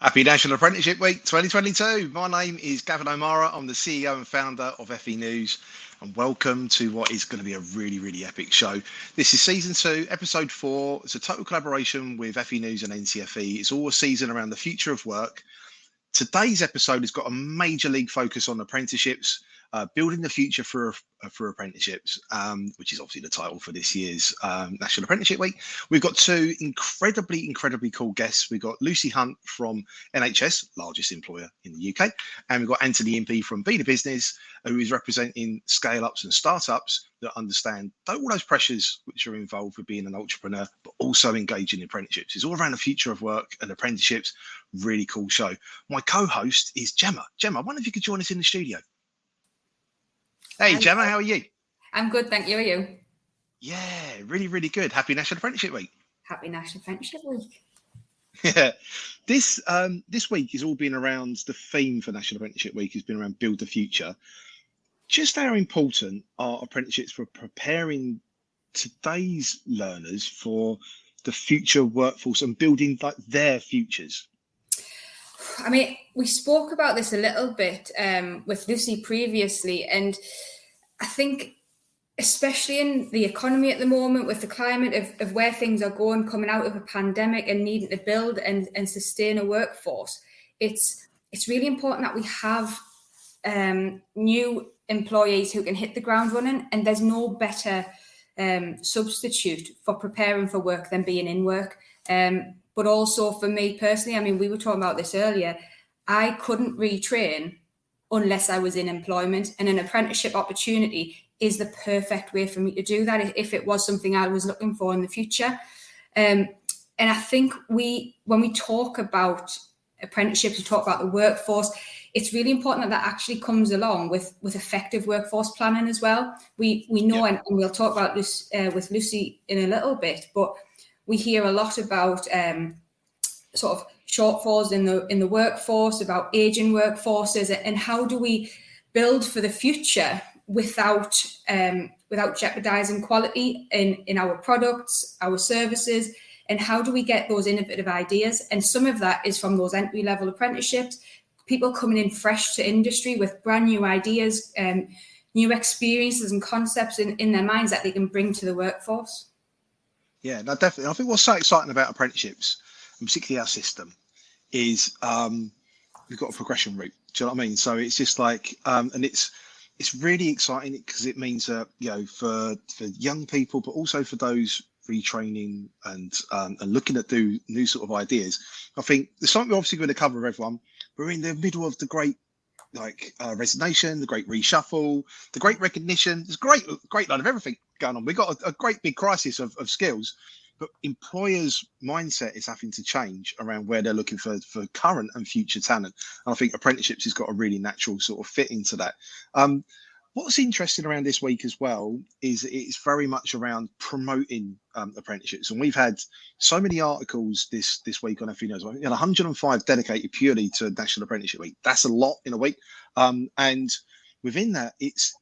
Happy National Apprenticeship Week 2022. My name is Gavin O'Mara. I'm the CEO and founder of FE News, and welcome to what is going to be a really epic show. This is season 2, episode 4. It's a total collaboration with FE News and NCFE. It's all a season around the future of work. Today's episode has got a major league focus on apprenticeships, building the future for apprenticeships, which is obviously the title for this year's National Apprenticeship Week. We've got two incredibly cool guests. We've got Lucy Hunt from NHS, largest employer in the UK, and we've got Anthony Impey from Be The Business, who is representing scale-ups and startups that understand all those pressures which are involved with being an entrepreneur, but also engaging in apprenticeships. It's all around the future of work and apprenticeships. Really cool show. My co-host is Gemma. Gemma, I wonder if you could join us in the studio. Hey, Gemma, how are you? I'm good, thank you. Are you? Yeah, really good. Happy National Apprenticeship Week. Happy National Apprenticeship Week. Yeah, this week has all been around the theme for National Apprenticeship Week has been around build the future. Just how important are apprenticeships for preparing today's learners for the future workforce and building their futures? I mean, we spoke about this a little bit with Lucy previously, and I think especially in the economy at the moment, with the climate of where things are going, coming out of a pandemic and needing to build and sustain a workforce, it's really important that we have new employees who can hit the ground running, and there's no better substitute for preparing for work than being in work. But also for me personally, I mean, we were talking about this earlier, I couldn't retrain unless I was in employment, and an apprenticeship opportunity is the perfect way for me to do that if it was something I was looking for in the future. And I think when we talk about apprenticeships, we talk about the workforce, it's really important that actually comes along with effective workforce planning as well. We know, and we'll talk about this with Lucy in a little bit, but we hear a lot about sort of shortfalls in the workforce, about aging workforces, and how do we build for the future without jeopardizing quality in our products, our services, and how do we get those innovative ideas? And some of that is from those entry-level apprenticeships, people coming in fresh to industry with brand new ideas, new experiences and concepts in their minds that they can bring to the workforce. Yeah, no, definitely. I think what's so exciting about apprenticeships, and particularly our system, is we've got a progression route. Do you know what I mean? So it's just like, and it's really exciting because it means that, you know, for young people, but also for those retraining and looking at new sort of ideas. I think there's something we're obviously going to cover with everyone. We're in the middle of the great resignation, the great reshuffle, the great recognition. There's a great line of everything going on. We've got a great big crisis of skills, but employers' mindset is having to change around where they're looking for current and future talent. And I think apprenticeships has got a really natural sort of fit into that. What's interesting around this week as well is it's very much around promoting apprenticeships. And we've had so many articles this week on FE News. 105 dedicated purely to National Apprenticeship Week. That's a lot in a week. And within that, it's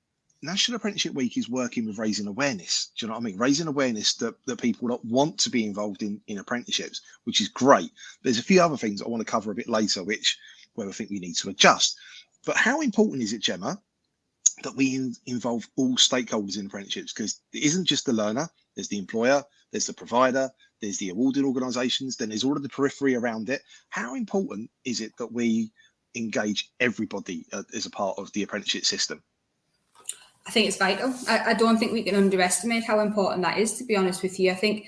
National Apprenticeship Week is working with raising awareness. Do you know what I mean? Raising awareness that people that want to be involved in apprenticeships, which is great. There's a few other things I want to cover a bit later, where I think we need to adjust. But how important is it, Gemma, that we involve all stakeholders in apprenticeships? Because it isn't just the learner, there's the employer, there's the provider, there's the awarding organisations, then there's all of the periphery around it. How important is it that we engage everybody as a part of the apprenticeship system? I think it's vital. I don't think we can underestimate how important that is, to be honest with you. I think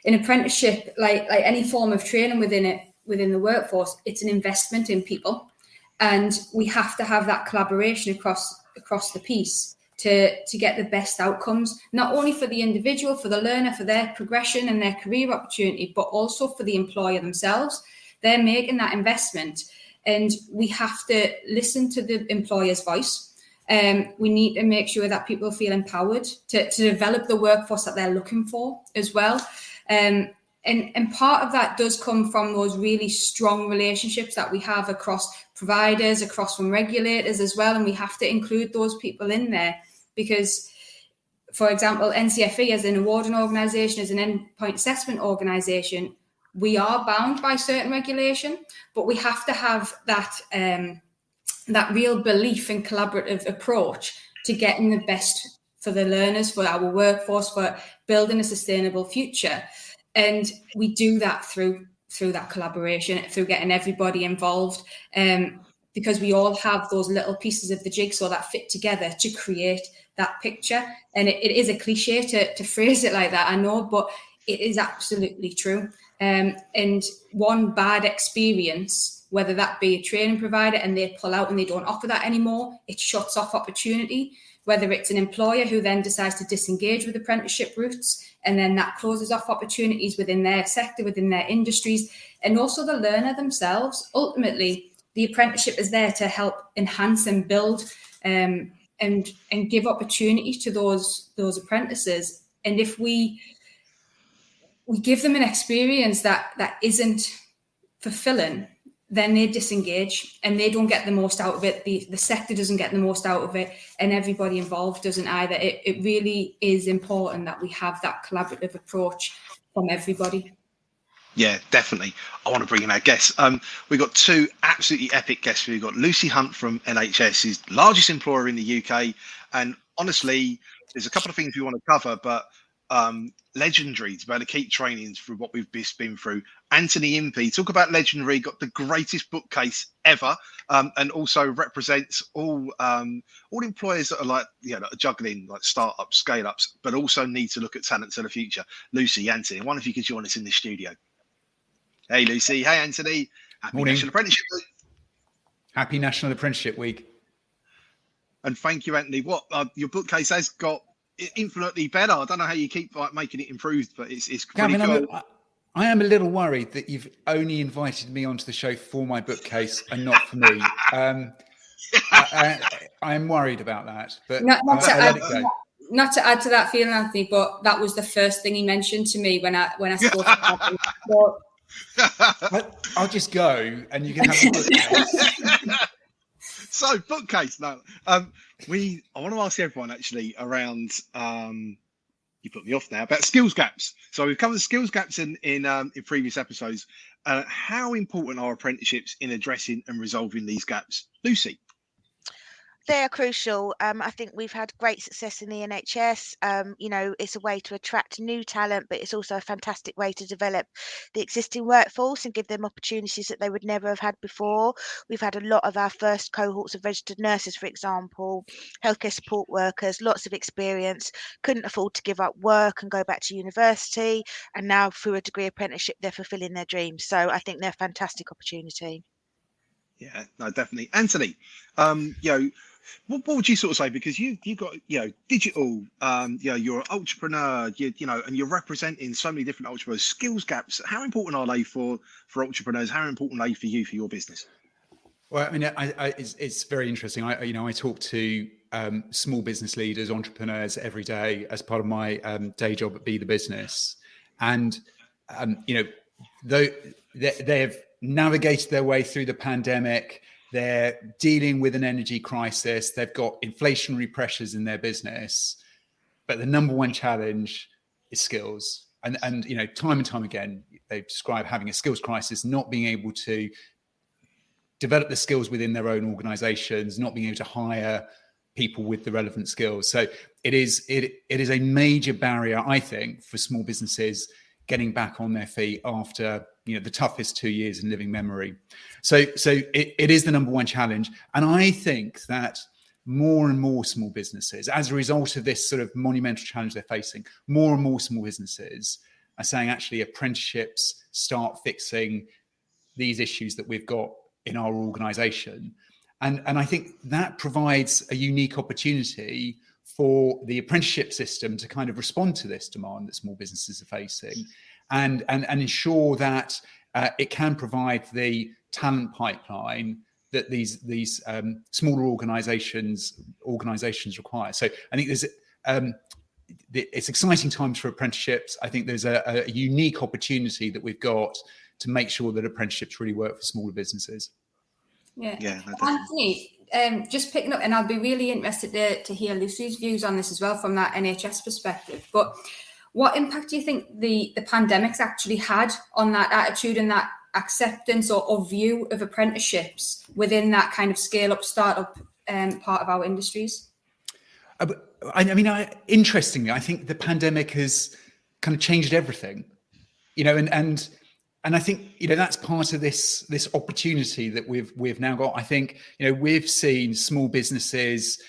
an apprenticeship, like any form of training within the workforce, it's an investment in people. And we have to have that collaboration across the piece to get the best outcomes, not only for the individual, for the learner, for their progression and their career opportunity, but also for the employer themselves. They're making that investment, and we have to listen to the employer's voice. We need to make sure that people feel empowered to develop the workforce that they're looking for as well. And part of that does come from those really strong relationships that we have across providers, across from regulators as well. And we have to include those people in there because, for example, NCFE as an awarding organisation, as an endpoint assessment organisation, we are bound by certain regulation, but we have to have that that real belief and collaborative approach to getting the best for the learners, for our workforce, for building a sustainable future. And we do that through that collaboration, through getting everybody involved, because we all have those little pieces of the jigsaw that fit together to create that picture. And it is a cliche to phrase it like that, I know, but it is absolutely true. And one bad experience, whether that be a training provider and they pull out and they don't offer that anymore, it shuts off opportunity. Whether it's an employer who then decides to disengage with apprenticeship routes, and then that closes off opportunities within their sector, within their industries, and also the learner themselves. Ultimately, the apprenticeship is there to help enhance and build and give opportunity to those apprentices. And if we give them an experience that isn't fulfilling, then they disengage and they don't get the most out of it. The sector doesn't get the most out of it, and everybody involved doesn't either. It really is important that we have that collaborative approach from everybody. Yeah, definitely. I want to bring in our guests. We've got two absolutely epic guests. We've got Lucy Hunt from NHS, who's the largest employer in the UK. And honestly, there's a couple of things we want to cover, but legendary to be able to keep training through what we've been through. Anthony Impey, talk about legendary, got the greatest bookcase ever, and also represents all employers that are like, that are juggling like startups, scale ups, but also need to look at talent to the future. Lucy, Anthony, I wonder if you could join us in the studio. Hey, Lucy. Hey, Anthony. Happy Morning. National Apprenticeship Week. Happy National Apprenticeship Week. And thank you, Anthony. What your bookcase has got infinitely better. I don't know how you keep making it improved, but it's pretty Gavin, cool. I am a little worried that you've only invited me onto the show for my bookcase and not for me. I am worried about that, but I'll let it go. Not to add to that feeling, Anthony, but that was the first thing he mentioned to me when I spoke to him. I'll just go and you can have the bookcase. So, bookcase. No, I want to ask everyone actually around. You put me off now about skills gaps. So we've covered the skills gaps in previous episodes. How important are apprenticeships in addressing and resolving these gaps, Lucy? They are crucial. I think we've had great success in the NHS. It's a way to attract new talent, but it's also a fantastic way to develop the existing workforce and give them opportunities that they would never have had before. We've had a lot of our first cohorts of registered nurses, for example, healthcare support workers, lots of experience, couldn't afford to give up work and go back to university. And now through a degree apprenticeship, they're fulfilling their dreams. So I think they're a fantastic opportunity. Yeah, no, definitely. Anthony, what would you sort of say? Because you got digital, you're an entrepreneur, and you're representing so many different entrepreneurs. Skills gaps. How important are they for entrepreneurs? How important are they for you for your business? Well, I mean, it's very interesting. I talk to small business leaders, entrepreneurs every day as part of my day job at Be the Business, and though they have navigated their way through the pandemic. They're dealing with an energy crisis. They've got inflationary pressures in their business, but the number one challenge is skills. And time and time again, they describe having a skills crisis, not being able to develop the skills within their own organizations, not being able to hire people with the relevant skills. So it is a major barrier, I think, for small businesses getting back on their feet after the toughest 2 years in living memory. So it is the number one challenge. And I think that more and more small businesses, as a result of this sort of monumental challenge they're facing, more and more small businesses are saying, actually, apprenticeships start fixing these issues that we've got in our organization. And I think that provides a unique opportunity for the apprenticeship system to kind of respond to this demand that small businesses are facing and ensure that it can provide the talent pipeline that these smaller organizations require. So I think it's exciting times for apprenticeships. I think there's a unique opportunity that we've got to make sure that apprenticeships really work for smaller businesses. Yeah. Anthony, just picking up, and I'll be really interested to hear Lucy's views on this as well from that NHS perspective. But What impact do you think the pandemic's actually had on that attitude and that acceptance or view of apprenticeships within that kind of scale-up, startup part of our industries? Interestingly, I think the pandemic has kind of changed everything, and I think that's part of this opportunity that we've now got. I think we've seen small businesses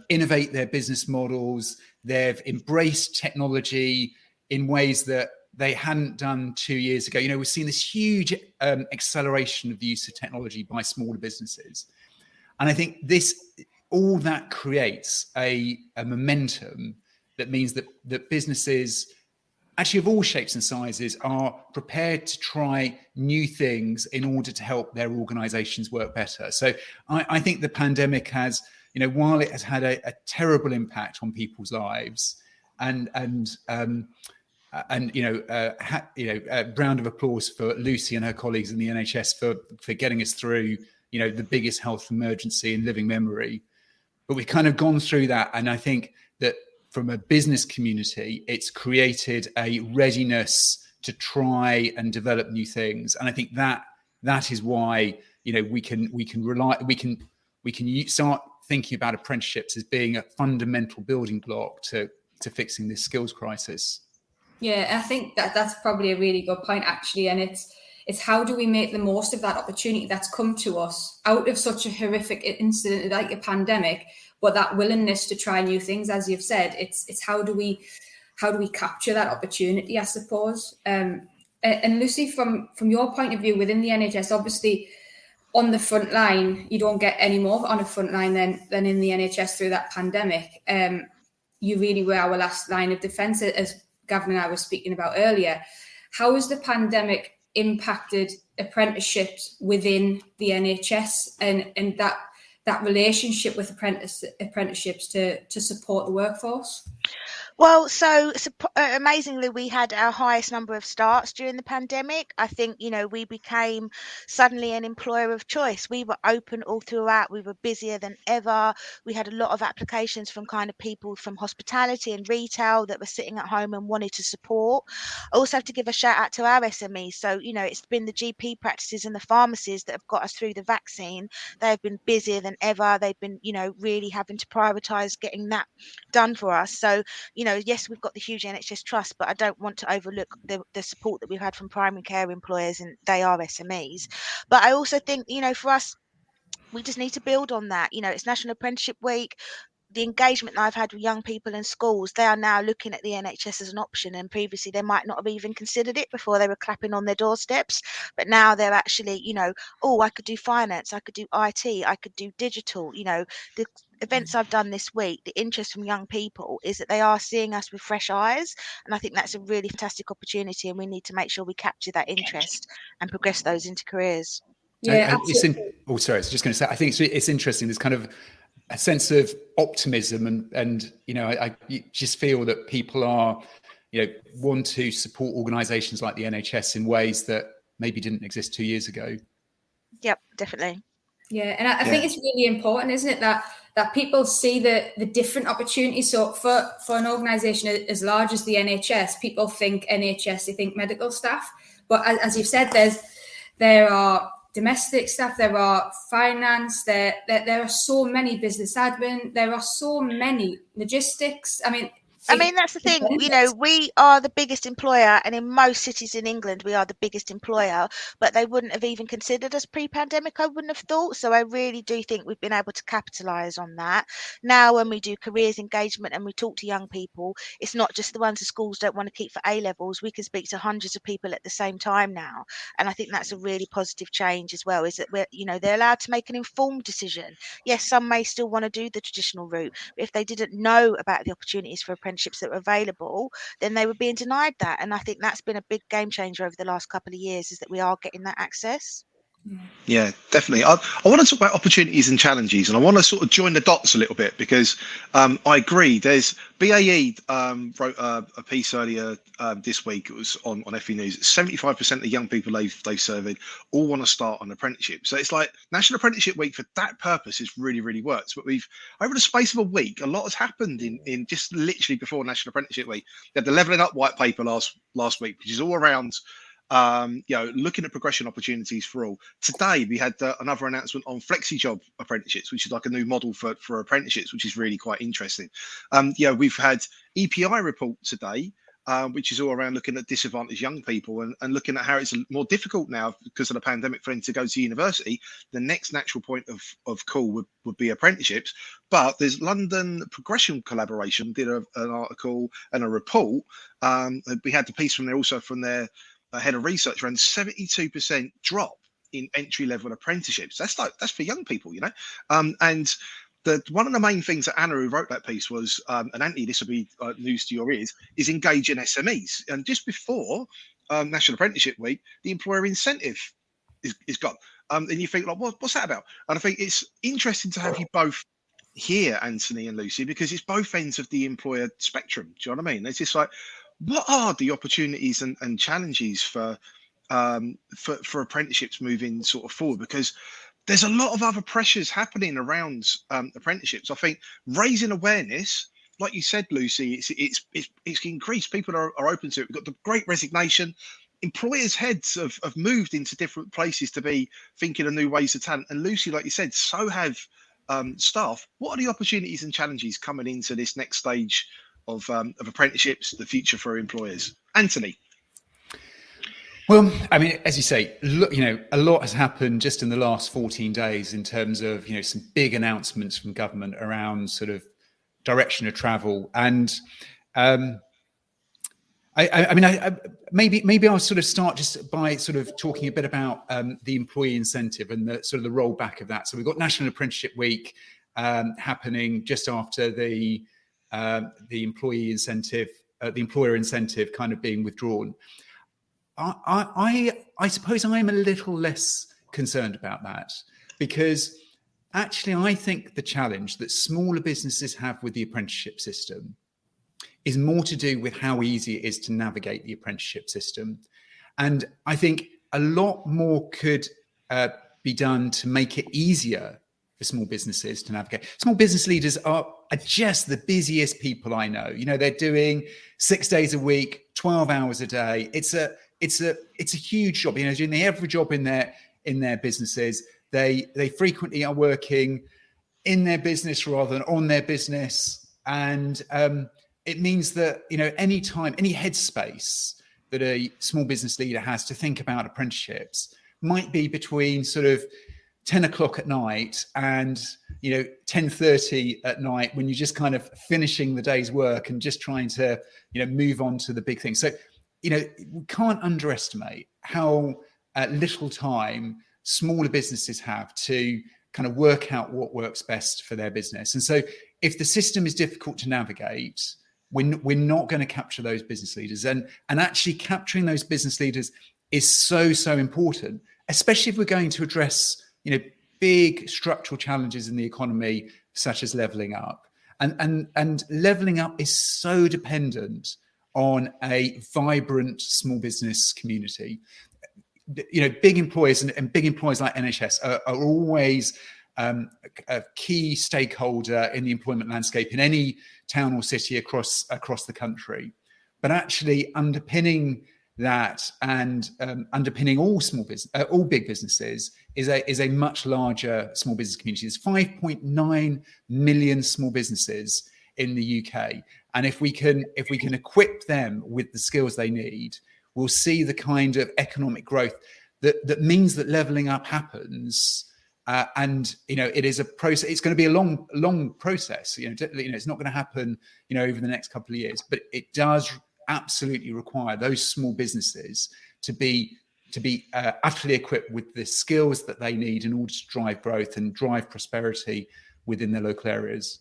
innovate their business models. They've embraced technology in ways that they hadn't done 2 years ago. We've seen this huge acceleration of the use of technology by smaller businesses, and I think all that creates a momentum that means that businesses, actually of all shapes and sizes, are prepared to try new things in order to help their organizations work better. So I think the pandemic has, while it has had a terrible impact on people's lives, and a round of applause for Lucy and her colleagues in the NHS for getting us through, the biggest health emergency in living memory. But we've kind of gone through that, and I think that from a business community, it's created a readiness to try and develop new things. And I think that is why we can start thinking about apprenticeships as being a fundamental building block to fixing this skills crisis. Yeah, I think that's probably a really good point, actually, and it's how do we make the most of that opportunity that's come to us out of such a horrific incident like a pandemic, but that willingness to try new things, as you've said, it's how do we capture that opportunity, I suppose. And Lucy, from your point of view within the NHS, obviously on the front line, you don't get any more on a front line than in the NHS through that pandemic. You really were our last line of defence, as Gavin and I were speaking about earlier. How has the pandemic impacted apprenticeships within the NHS and that relationship with apprenticeships to support the workforce? Well, so amazingly, we had our highest number of starts during the pandemic. I think, we became suddenly an employer of choice. We were open all throughout. We were busier than ever. We had a lot of applications from kind of people from hospitality and retail that were sitting at home and wanted to support. I also have to give a shout out to our SMEs. So, it's been the GP practices and the pharmacies that have got us through the vaccine. They've been busier than ever. They've been, really having to prioritise getting that done for us. So, yes, we've got the huge NHS trust, but I don't want to overlook the support that we've had from primary care employers, and they are SMEs. But I also think, for us, we just need to build on that. It's National Apprenticeship Week. The engagement that I've had with young people in schools, they are now looking at the NHS as an option, and previously they might not have even considered it before they were clapping on their doorsteps, but now they're actually, oh, I could do finance, I could do IT, I could do digital. The events I've done this week, the interest from young people is that they are seeing us with fresh eyes, and I think that's a really fantastic opportunity, and we need to make sure we capture that interest and progress those into careers. Yeah, I was just going to say, I think it's interesting. There's kind of a sense of optimism, and I just feel that people are, want to support organisations like the NHS in ways that maybe didn't exist 2 years ago. Yep, definitely. Yeah, and I think it's really important, isn't it, that people see the different opportunities. So for an organisation as large as the NHS, people think NHS, they think medical staff, but as you've said, there are domestic staff, there are finance, there are so many business admin, there are so many logistics. That's the thing, we are the biggest employer, and in most cities in England, we are the biggest employer, but they wouldn't have even considered us pre-pandemic, I wouldn't have thought. So I really do think we've been able to capitalise on that. Now, when we do careers engagement and we talk to young people, it's not just the ones the schools don't want to keep for A-levels. We can speak to hundreds of people at the same time now. And I think that's a really positive change as well, is that they're allowed to make an informed decision. Yes, some may still want to do the traditional route, but if they didn't know about the opportunities for apprenticeships that were available, then they were being denied that. And I think that's been a big game changer over the last couple of years, is that we are getting that access. Yeah, definitely. I want to talk about opportunities and challenges, and I want to sort of join the dots a little bit because I agree. There's BAE wrote a piece earlier this week. It was on FE News. 75% of the young people they've surveyed all want to start an apprenticeship. So it's like National Apprenticeship Week for that purpose has really, really worked. But we've over the space of a week, a lot has happened in just literally before National Apprenticeship Week. We had the Levelling Up white paper last week, which is all around looking at progression opportunities for all. Today we had another announcement on flexi job apprenticeships, which is like a new model for apprenticeships, which is really quite interesting. We've had EPI report today, which is all around looking at disadvantaged young people and looking at how it's more difficult now because of the pandemic for them to go to university. The next natural point of call would be apprenticeships. But there's London Progression Collaboration did an article and a report. We had the piece from there also from their head of research around 72% drop in entry-level apprenticeships. That's for young people, and one of the main things that Anna, who wrote that piece, was, and Anthony, this will be news to your ears, is engaging SMEs. And just before National Apprenticeship Week, the employer incentive is gone. And you think, like, what's that about? And I think it's interesting to have you both here, Anthony and Lucy, because it's both ends of the employer spectrum. Do you know what I mean? It's just like, what are the opportunities and challenges for apprenticeships moving sort of forward? Because there's a lot of other pressures happening around apprenticeships. I think raising awareness, like you said, Lucy, it's increased. People are open to it. We've got the Great Resignation. Employers' heads have moved into different places to be thinking of new ways of talent. And Lucy, like you said, so have staff. What are the opportunities and challenges coming into this next stage of apprenticeships, the future for employers? Anthony. Well, I mean, as you say, look, a lot has happened just in the last 14 days in terms of, some big announcements from government around sort of direction of travel. And maybe I'll sort of start just by sort of talking a bit about the employee incentive and the sort of the rollback of that. So we've got National Apprenticeship Week happening just after the employee incentive, the employer incentive kind of being withdrawn. I suppose I'm a little less concerned about that because actually I think the challenge that smaller businesses have with the apprenticeship system is more to do with how easy it is to navigate the apprenticeship system. And I think a lot more could be done to make it easier for small businesses to navigate. Small business leaders are just the busiest people I know. They're doing 6 days a week, 12 hours a day. It's a huge job. Doing every job in their businesses. They frequently are working in their business rather than on their business, and it means that any time, any headspace that a small business leader has to think about apprenticeships might be between sort of 10 o'clock at night and 10:30 at night when you're just kind of finishing the day's work and just trying to move on to the big thing. So we can't underestimate how little time smaller businesses have to kind of work out what works best for their business. And so if the system is difficult to navigate, we're not going to capture those business leaders. And actually capturing those business leaders is so important, especially if we're going to address big structural challenges in the economy, such as levelling up. And levelling up is so dependent on a vibrant small business community. Big employers and big employers like NHS are always a key stakeholder in the employment landscape in any town or city across the country. But actually underpinning that and underpinning all big businesses is a much larger small business community. There's 5.9 million small businesses in the UK, and if we can equip them with the skills they need, we'll see the kind of economic growth that means that levelling up happens. And it is a process. It's going to be a long process. It's not going to happen over the next couple of years, but it does absolutely require those small businesses to be utterly equipped with the skills that they need in order to drive growth and drive prosperity within their local areas.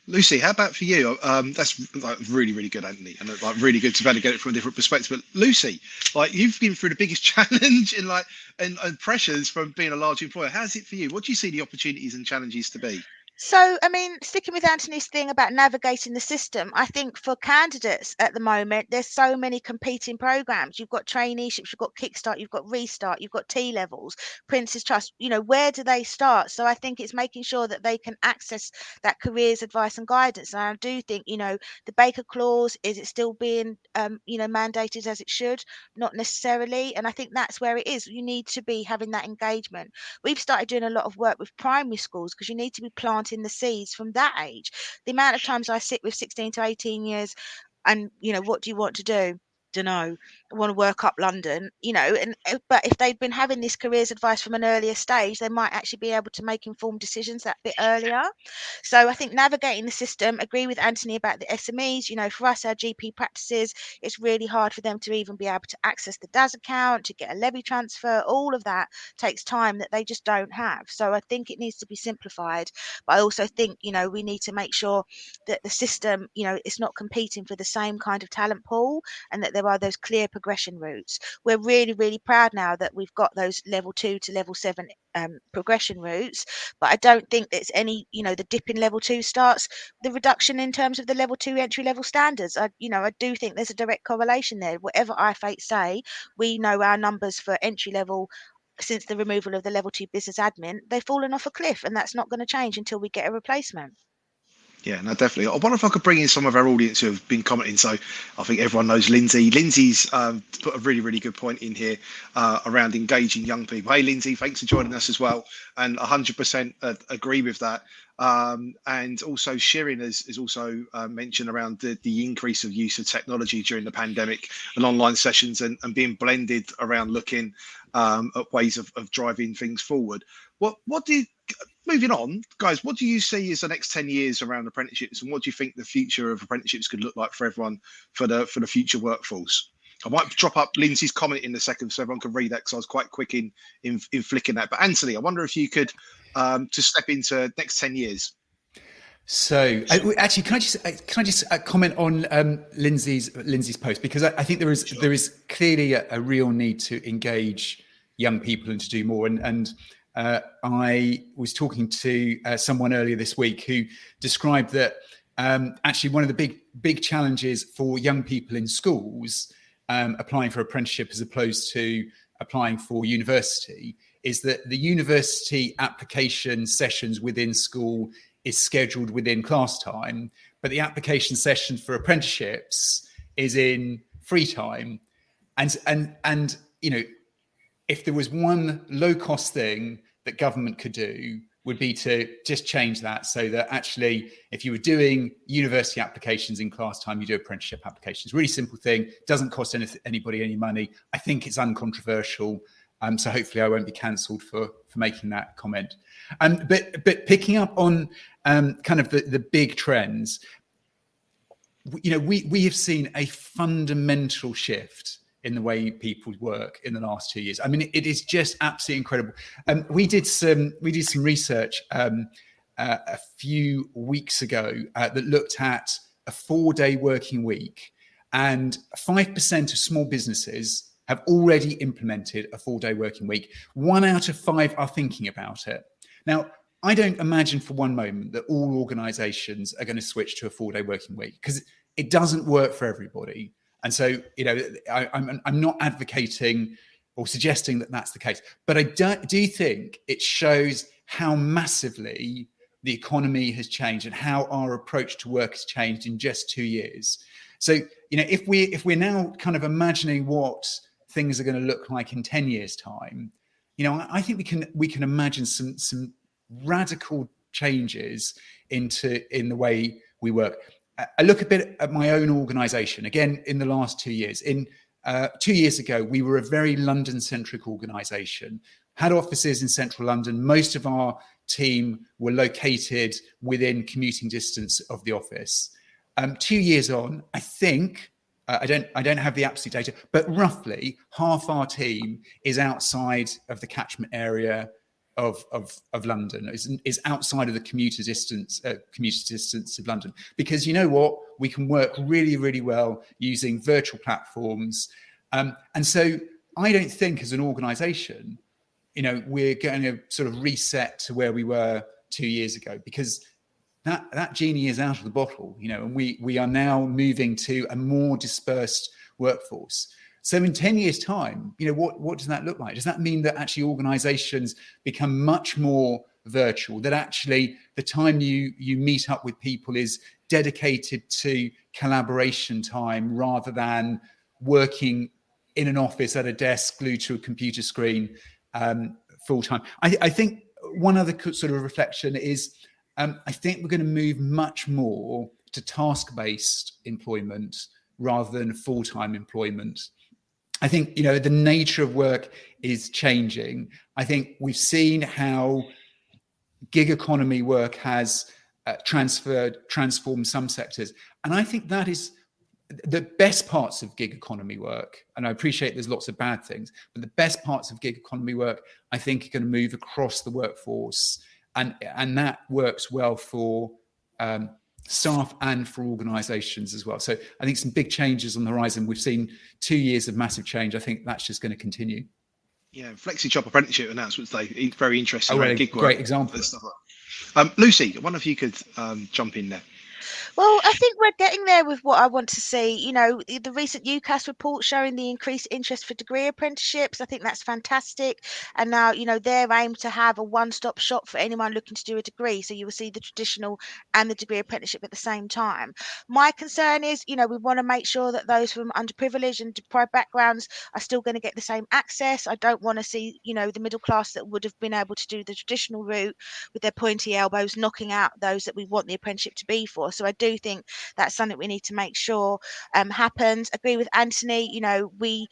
Lucy, how about for you? That's like really, really good, Anthony, and like really good to be able to get it from a different perspective. But Lucy, like you've been through the biggest challenge in like and pressures from being a large employer. How's it for you? What do you see the opportunities and challenges to be? So, I mean, sticking with Anthony's thing about navigating the system, I think for candidates at the moment, there's so many competing programs. You've got traineeships, you've got Kickstart, you've got Restart, you've got T levels, Prince's Trust. Where do they start? So, I think it's making sure that they can access that careers advice and guidance. And I do think, the Baker Clause, is it still being, mandated as it should? Not necessarily. And I think that's where it is. You need to be having that engagement. We've started doing a lot of work with primary schools because you need to be planting the seeds from that age. The amount of times I sit with 16 to 18 years and, what do you want to do? Don't know. I want to work up London, but if they've been having this careers advice from an earlier stage, they might actually be able to make informed decisions that bit earlier. So I think navigating the system, agree with Anthony about the SMEs. For us, our GP practices, it's really hard for them to even be able to access the DAS account, to get a levy transfer. All of that takes time that they just don't have. So I think it needs to be simplified. But I also think, we need to make sure that the system, is not competing for the same kind of talent pool, and that there are those clear progression routes. We're really, really proud now that we've got those level 2 to level 7 progression routes, but I don't think it's any, the dip in level 2 starts the reduction in terms of the level 2 entry level standards. I do think there's a direct correlation there. Whatever I8 say, we know our numbers for entry level since the removal of the level 2 business admin, they've fallen off a cliff, and that's not going to change until we get a replacement. Yeah, no, definitely. I wonder if I could bring in some of our audience who have been commenting. So I think everyone knows Lindsay. Lindsay's put a really, really good point in here around engaging young people. Hey, Lindsay, thanks for joining us as well. And 100% agree with that. And also Shirin has also mentioned around the increase of use of technology during the pandemic and online sessions and being blended around looking at ways of driving things forward. Moving on, guys, what do you see as the next 10 years around apprenticeships, and what do you think the future of apprenticeships could look like for everyone for the future workforce? I might drop up Lindsay's comment in a second so everyone can read that, because I was quite quick in flicking that. But Anthony, I wonder if you could just step into next 10 years. So actually, can I just comment on Lindsay's post, because I think there is clearly a real need to engage young people and to do more. And I was talking to someone earlier this week who described that actually one of the big challenges for young people in schools applying for apprenticeship as opposed to applying for university is that the university application sessions within school is scheduled within class time, but the application session for apprenticeships is in free time. And if there was one low-cost thing that government could do, would be to just change that so that actually, if you were doing university applications in class time, you do apprenticeship applications. Really simple thing, doesn't cost anybody any money. I think it's uncontroversial. So hopefully I won't be cancelled for making that comment. But picking up on kind of the big trends, we have seen a fundamental shift in the way people work in the last 2 years. I mean, it is just absolutely incredible. We did some research a few weeks ago that looked at a 4-day working week, and 5% of small businesses have already implemented a 4-day working week. 1 out of 5 are thinking about it. Now, I don't imagine for one moment that all organizations are going to switch to a 4-day working week, because it doesn't work for everybody. And so, I'm not advocating or suggesting that that's the case, but I do think it shows how massively the economy has changed and how our approach to work has changed in just 2 years. So, if we're now kind of imagining what things are going to look like in 10 years' time, I think we can imagine some radical changes in the way we work. I look a bit at my own organisation, again, in the last 2 years. 2 years ago, we were a very London-centric organisation, had offices in central London. Most of our team were located within commuting distance of the office. 2 years on, I think, I don't have the absolute data, but roughly half our team is outside of the catchment area of London, is outside of the commuter distance of London, because you know what, we can work really, really well using virtual platforms, and so I don't think as an organisation, we're going to sort of reset to where we were 2 years ago, because that genie is out of the bottle, and we are now moving to a more dispersed workforce. So in 10 years' time, what does that look like? Does that mean that actually organizations become much more virtual, that actually the time you meet up with people is dedicated to collaboration time rather than working in an office at a desk glued to a computer screen full time? I think one other sort of reflection is, I think we're going to move much more to task-based employment rather than full-time employment. I think, the nature of work is changing. I think we've seen how gig economy work has transformed some sectors. And I think that is the best parts of gig economy work. And I appreciate there's lots of bad things, but the best parts of gig economy work, I think, are going to move across the workforce. And that works well for staff and for organizations as well. So I think some big changes on the horizon. We've seen 2 years of massive change. I think that's just going to continue. Yeah, FlexiJob apprenticeship announcements, very interesting. Gig work. Great example. Stuff like that. Lucy, one of you could jump in there. Well, I think we're getting there with what I want to see. The recent UCAS report showing the increased interest for degree apprenticeships, I think that's fantastic. And now, they're aimed to have a one-stop shop for anyone looking to do a degree. So you will see the traditional and the degree apprenticeship at the same time. My concern is, we want to make sure that those from underprivileged and deprived backgrounds are still going to get the same access. I don't want to see, the middle class that would have been able to do the traditional route with their pointy elbows knocking out those that we want the apprenticeship to be for. So I do think that's something we need to make sure happens. Agree with Anthony, we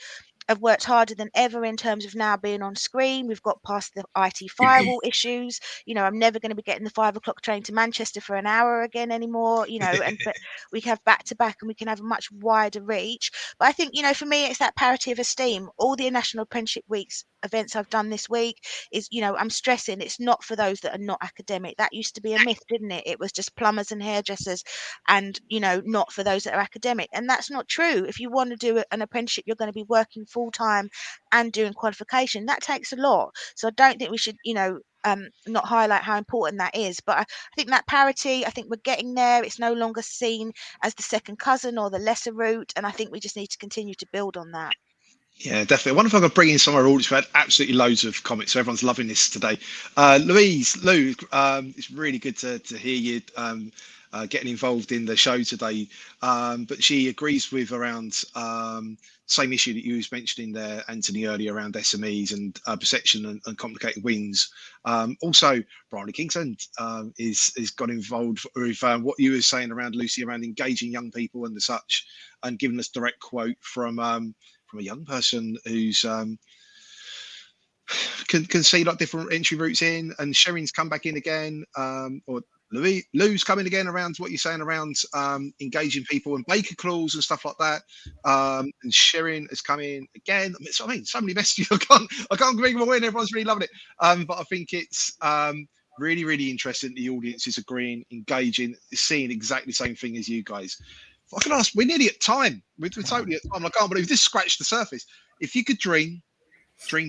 have worked harder than ever in terms of now being on screen. We've got past the IT firewall issues. I'm never going to be getting the 5 o'clock train to Manchester for an hour again anymore, but we can have back to back and we can have a much wider reach. But I think, for me, it's that parity of esteem. All the National Apprenticeship Weeks events I've done this week is, I'm stressing it's not for those that are not academic. That used to be a myth, didn't it? It was just plumbers and hairdressers and, not for those that are academic. And that's not true. If you want to do an apprenticeship, you're going to be working full time and doing qualification. That takes a lot. So I don't think we should, not highlight how important that is. But I think that parity, I think we're getting there. It's no longer seen as the second cousin or the lesser route. And I think we just need to continue to build on that. Yeah, definitely. I wonder if I could bring in some of our audience. We had absolutely loads of comments, so everyone's loving this today. Lou, it's really good to hear you getting involved in the show today. But she agrees with around same issue that you was mentioning there, Anthony, earlier around SMEs and perception and complicated wins. Also, Briley Kingston is got involved with what you were saying around, Lucy, around engaging young people and the such, and giving us direct quote from a young person who's can see like different entry routes in, and Sherry's come back in again, or Lou's coming again around what you're saying around engaging people and Baker clause and stuff like that. And Sherry has come in again. So many messages. I can't bring them all in. Everyone's really loving it. But I think it's really, really interesting. The audience is agreeing, engaging, seeing exactly the same thing as you guys. If I can ask, we're nearly at time. We're totally at time. I can't believe this scratched the surface. If you could dream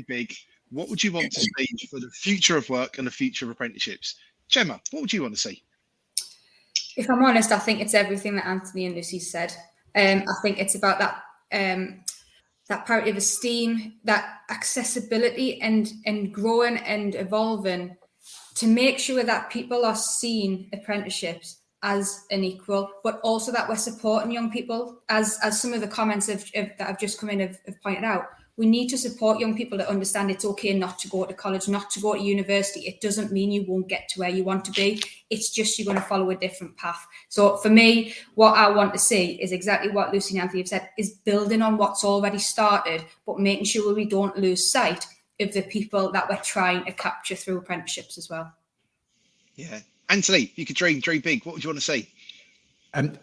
big, what would you want to see for the future of work and the future of apprenticeships? Gemma, what would you want to see? If I'm honest, I think it's everything that Anthony and Lucy said. I think it's about that parity of esteem, that accessibility and growing and evolving to make sure that people are seeing apprenticeships as an equal, but also that we're supporting young people. As some of the comments that have just come in have pointed out, we need to support young people to understand it's okay not to go to college, not to go to university. It doesn't mean you won't get to where you want to be. It's just you're going to follow a different path. So for me, what I want to see is exactly what Lucy and Anthony have said, is building on what's already started, but making sure we don't lose sight of the people that we're trying to capture through apprenticeships as well. Yeah. Anthony, you could dream big. What would you want to see?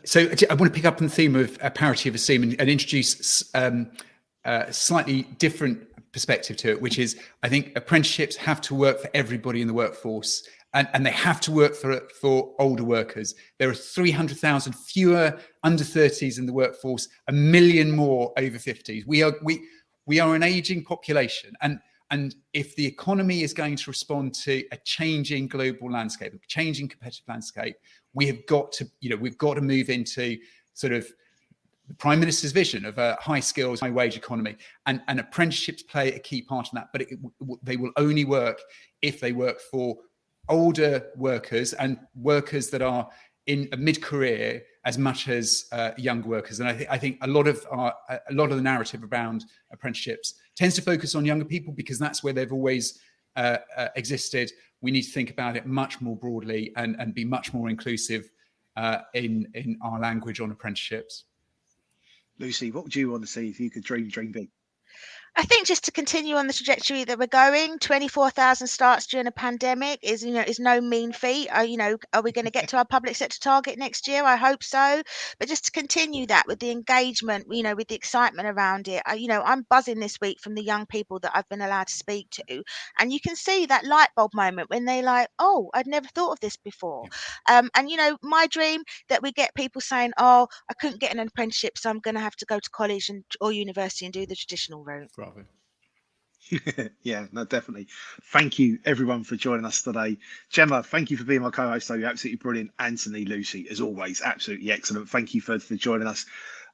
So I want to pick up on the theme of parity of esteem and introduce slightly different perspective to it, which is I think apprenticeships have to work for everybody in the workforce, and they have to work for older workers. There are 300,000 fewer under 30s in the workforce, 1 million more over 50s. We are an aging population, and if the economy is going to respond to a changing global landscape, a changing competitive landscape, we have got to, we've got to move into sort of the Prime Minister's vision of a high skills, high wage economy, and apprenticeships play a key part in that. But they will only work if they work for older workers and workers that are in a mid-career as much as younger workers. And I think a lot of the narrative around apprenticeships tends to focus on younger people because that's where they've always existed. We need to think about it much more broadly and be much more inclusive in our language on apprenticeships. Lucy, what would you want to see if you could dream big? I think just to continue on the trajectory that we're going, 24,000 starts during a pandemic is no mean feat. Are we going to get to our public sector target next year? I hope so. But just to continue that with the engagement, with the excitement around it, I'm buzzing this week from the young people that I've been allowed to speak to, and you can see that light bulb moment when they're like, "Oh, I'd never thought of this before." Yeah. My dream that we get people saying, "Oh, I couldn't get an apprenticeship, so I'm going to have to go to college or university and do the traditional route." Bravo. Yeah, no, definitely. Thank you everyone for joining us today. Gemma, thank you for being my co-host. You're absolutely brilliant. Anthony, Lucy, as always, absolutely excellent. Thank you for joining us.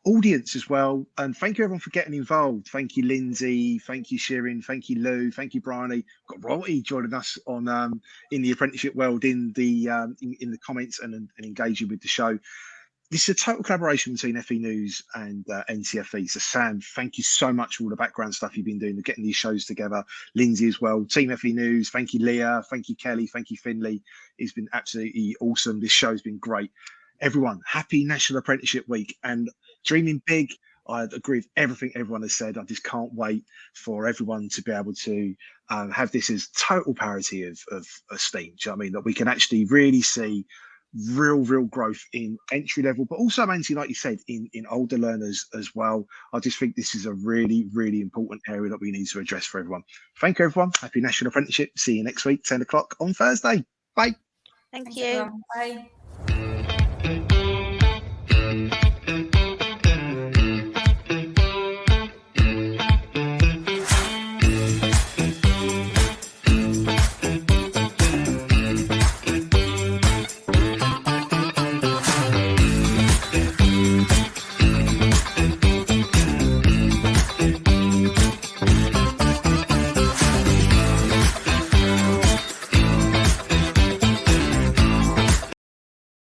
Audience as well, and thank you everyone for getting involved. Thank you, Lindsay. Thank you, Shirin. Thank you, Lou. Thank you, Bryony. We've got Royalty joining us on in the apprenticeship world in the comments and engaging with the show. This is a total collaboration between FE News and NCFE. So Sam, thank you so much for all the background stuff you've been doing, getting these shows together. Lindsay as well. Team FE News. Thank you, Leah. Thank you, Kelly. Thank you, Finley. It's been absolutely awesome. This show's been great. Everyone, happy National Apprenticeship Week and dreaming big. I agree with everything everyone has said. I just can't wait for everyone to be able to have this as total parity of esteem. Do you know what I mean? That we can actually really see real growth in entry level, but also, Mancy, like you said, in older learners as well. I just think this is a really important area that we need to address for everyone. Thank you, everyone. Happy National Apprenticeship. See you next week, 10 o'clock on Thursday. Bye. Thank you. Bye.